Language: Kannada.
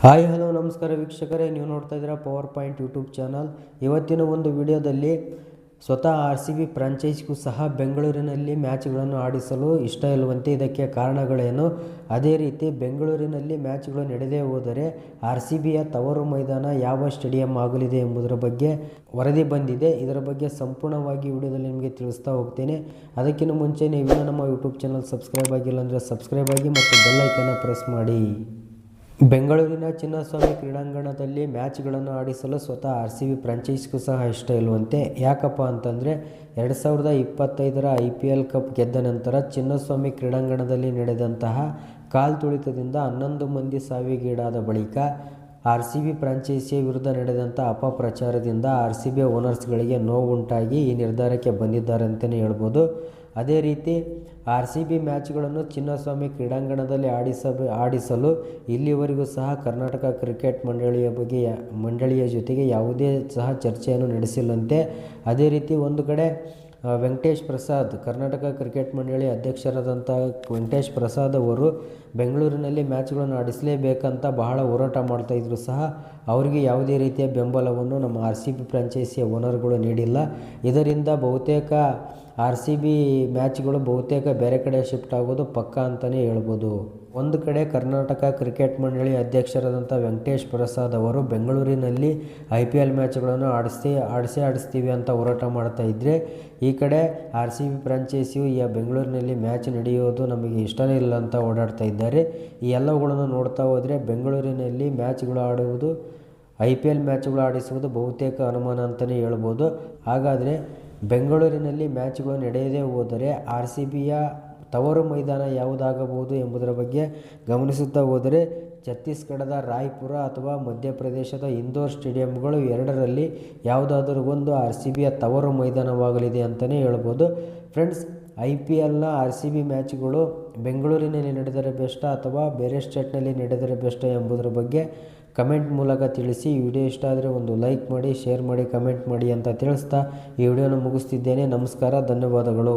ಹಾಯ್ ಹಲೋ ನಮಸ್ಕಾರ ವೀಕ್ಷಕರೇ, ನೀವು ನೋಡ್ತಾ ಇದ್ದೀರಾ ಪವರ್ ಪಾಯಿಂಟ್ ಯೂಟ್ಯೂಬ್ ಚಾನಲ್. ಇವತ್ತಿನ ಒಂದು ವಿಡಿಯೋದಲ್ಲಿ ಸ್ವತಃ RCB ಫ್ರಾಂಚೈಸಿಗೂ ಸಹ ಬೆಂಗಳೂರಿನಲ್ಲಿ ಮ್ಯಾಚ್ಗಳನ್ನು ಆಡಿಸಲು ಇಷ್ಟ ಇಲ್ಲವಂತೆ. ಇದಕ್ಕೆ ಕಾರಣಗಳೇನು, ಅದೇ ರೀತಿ ಬೆಂಗಳೂರಿನಲ್ಲಿ ಮ್ಯಾಚ್ಗಳು ನಡೆದೇ ಹೋದರೆ RCBಯ ತವರು ಮೈದಾನ ಯಾವ ಸ್ಟೇಡಿಯಂ ಆಗಲಿದೆ ಎಂಬುದರ ಬಗ್ಗೆ ವರದಿ ಬಂದಿದೆ. ಇದರ ಬಗ್ಗೆ ಸಂಪೂರ್ಣವಾಗಿ ವಿಡಿಯೋದಲ್ಲಿ ನಿಮಗೆ ತಿಳಿಸ್ತಾ ಹೋಗ್ತೇನೆ. ಅದಕ್ಕಿಂತ ಮುಂಚೆ ನೀವು ನಮ್ಮ ಯೂಟ್ಯೂಬ್ ಚಾನಲ್ ಸಬ್ಸ್ಕ್ರೈಬ್ ಆಗಿಲ್ಲ ಅಂದರೆ ಸಬ್ಸ್ಕ್ರೈಬ್ ಆಗಿ ಮತ್ತು ಬೆಲ್ ಐಕನ್ನ ಪ್ರೆಸ್ ಮಾಡಿ. ಬೆಂಗಳೂರಿನ ಚಿನ್ನಸ್ವಾಮಿ ಕ್ರೀಡಾಂಗಣದಲ್ಲಿ ಮ್ಯಾಚ್ಗಳನ್ನು ಆಡಿಸಲು ಸ್ವತಃ RCB ಫ್ರಾಂಚೈಸಿಗೂ ಸಹ ಇಷ್ಟ ಇಲ್ಲವಂತೆ. ಯಾಕಪ್ಪ ಅಂತಂದರೆ 2025ರ IPL ಕಪ್ ಗೆದ್ದ ನಂತರ ಚಿನ್ನಸ್ವಾಮಿ ಕ್ರೀಡಾಂಗಣದಲ್ಲಿ ನಡೆದಂತಹ ಕಾಲು ತುಳಿತದಿಂದ 11 ಮಂದಿ ಸಾವಿಗೀಡಾದ ಬಳಿಕ RCB ಫ್ರಾಂಚೈಸಿಯ ವಿರುದ್ಧ ನಡೆದಂಥ ಅಪಪ್ರಚಾರದಿಂದ RCB ಓನರ್ಸ್ಗಳಿಗೆ ನೋವುಂಟಾಗಿ ಈ ನಿರ್ಧಾರಕ್ಕೆ ಬಂದಿದ್ದಾರೆ ಅಂತಲೇ ಹೇಳ್ಬೋದು. ಅದೇ ರೀತಿ RCB ಮ್ಯಾಚ್ಗಳನ್ನು ಚಿನ್ನಸ್ವಾಮಿ ಕ್ರೀಡಾಂಗಣದಲ್ಲಿ ಆಡಿಸಲು ಇಲ್ಲಿವರೆಗೂ ಸಹ ಕರ್ನಾಟಕ ಕ್ರಿಕೆಟ್ ಮಂಡಳಿಯ ಜೊತೆಗೆ ಯಾವುದೇ ಸಹ ಚರ್ಚೆಯನ್ನು ನಡೆಸಿಲ್ಲಂತೆ. ಅದೇ ರೀತಿ ಒಂದು ಕಡೆ ವೆಂಕಟೇಶ್ ಪ್ರಸಾದ್, ಕರ್ನಾಟಕ ಕ್ರಿಕೆಟ್ ಮಂಡಳಿ ಅಧ್ಯಕ್ಷರಾದಂಥ ವೆಂಕಟೇಶ್ ಪ್ರಸಾದ್ ಅವರು ಬೆಂಗಳೂರಿನಲ್ಲಿ ಮ್ಯಾಚ್ಗಳನ್ನು ಆಡಿಸಲೇಬೇಕಂತ ಬಹಳ ಹೋರಾಟ ಮಾಡ್ತಾಯಿದ್ರು ಸಹ ಅವರಿಗೆ ಯಾವುದೇ ರೀತಿಯ ಬೆಂಬಲವನ್ನು ನಮ್ಮ RCB ಫ್ರಾಂಚೈಸಿಯ ಓನರ್ಗಳು ನೀಡಿಲ್ಲ. ಇದರಿಂದ ಬಹುತೇಕ RCB ಮ್ಯಾಚ್ಗಳು ಬಹುತೇಕ ಬೇರೆ ಕಡೆ ಶಿಫ್ಟ್ ಆಗೋದು ಪಕ್ಕಾ ಅಂತಲೇ ಹೇಳ್ಬೋದು. ಒಂದು ಕಡೆ ಕರ್ನಾಟಕ ಕ್ರಿಕೆಟ್ ಮಂಡಳಿ ಅಧ್ಯಕ್ಷರಾದಂಥ ವೆಂಕಟೇಶ್ ಪ್ರಸಾದ್ ಅವರು ಬೆಂಗಳೂರಿನಲ್ಲಿ IPL ಮ್ಯಾಚ್ಗಳನ್ನು ಆಡಿಸ್ತೀವಿ ಅಂತ ಹೋರಾಟ ಮಾಡ್ತಾ ಇದ್ದರೆ, ಈ ಕಡೆ RCB ಫ್ರಾಂಚೈಸಿಯು ಬೆಂಗಳೂರಿನಲ್ಲಿ ಮ್ಯಾಚ್ ನಡೆಯೋದು ನಮಗೆ ಇಷ್ಟನೇ ಇಲ್ಲ ಅಂತ ಓಡಾಡ್ತಾ ಇದ್ದಾರೆ. ಈ ಎಲ್ಲವುಗಳನ್ನು ನೋಡ್ತಾ ಹೋದರೆ ಬೆಂಗಳೂರಿನಲ್ಲಿ ಮ್ಯಾಚ್ಗಳು ಆಡುವುದು, IPL ಮ್ಯಾಚ್ಗಳು ಆಡಿಸುವುದು ಬಹುತೇಕ ಅನುಮಾನ ಅಂತಲೇ ಹೇಳ್ಬೋದು. ಹಾಗಾದರೆ ಬೆಂಗಳೂರಿನಲ್ಲಿ ಮ್ಯಾಚ್ಗಳು ನಡೆಯದೇ ಹೋದರೆ RCBಯ ತವರು ಮೈದಾನ ಯಾವುದಾಗಬಹುದು ಎಂಬುದರ ಬಗ್ಗೆ ಗಮನಿಸುತ್ತಾ ಹೋದರೆ ಛತ್ತೀಸ್ಗಢದ ರಾಯ್ಪುರ ಅಥವಾ ಮಧ್ಯಪ್ರದೇಶದ ಇಂದೋರ್ ಸ್ಟೇಡಿಯಂಗಳು ಎರಡರಲ್ಲಿ ಯಾವುದಾದರೂ ಒಂದು RCBಯ ತವರು ಮೈದಾನವಾಗಲಿದೆ ಅಂತಲೇ ಹೇಳ್ಬೋದು. ಫ್ರೆಂಡ್ಸ್, IPLನ RCB ಮ್ಯಾಚ್ಗಳು ಬೆಂಗಳೂರಿನಲ್ಲಿ ನಡೆದರೆ ಬೆಸ್ಟಾ ಅಥವಾ ಬೇರೆ ಸ್ಟೇಟ್ನಲ್ಲಿ ನಡೆದರೆ ಬೆಸ್ಟಾ ಎಂಬುದರ ಬಗ್ಗೆ ಕಮೆಂಟ್ ಮೂಲಕ ತಿಳಿಸಿ. ಈ ವಿಡಿಯೋ ಇಷ್ಟ ಆದರೆ ಒಂದು ಲೈಕ್ ಮಾಡಿ, ಶೇರ್ ಮಾಡಿ, ಕಮೆಂಟ್ ಮಾಡಿ ಅಂತ ತಿಳಿಸ್ತಾ ಈ ವಿಡಿಯೋನ ಮುಗಿಸ್ತಿದ್ದೇನೆ. ನಮಸ್ಕಾರ, ಧನ್ಯವಾದಗಳು.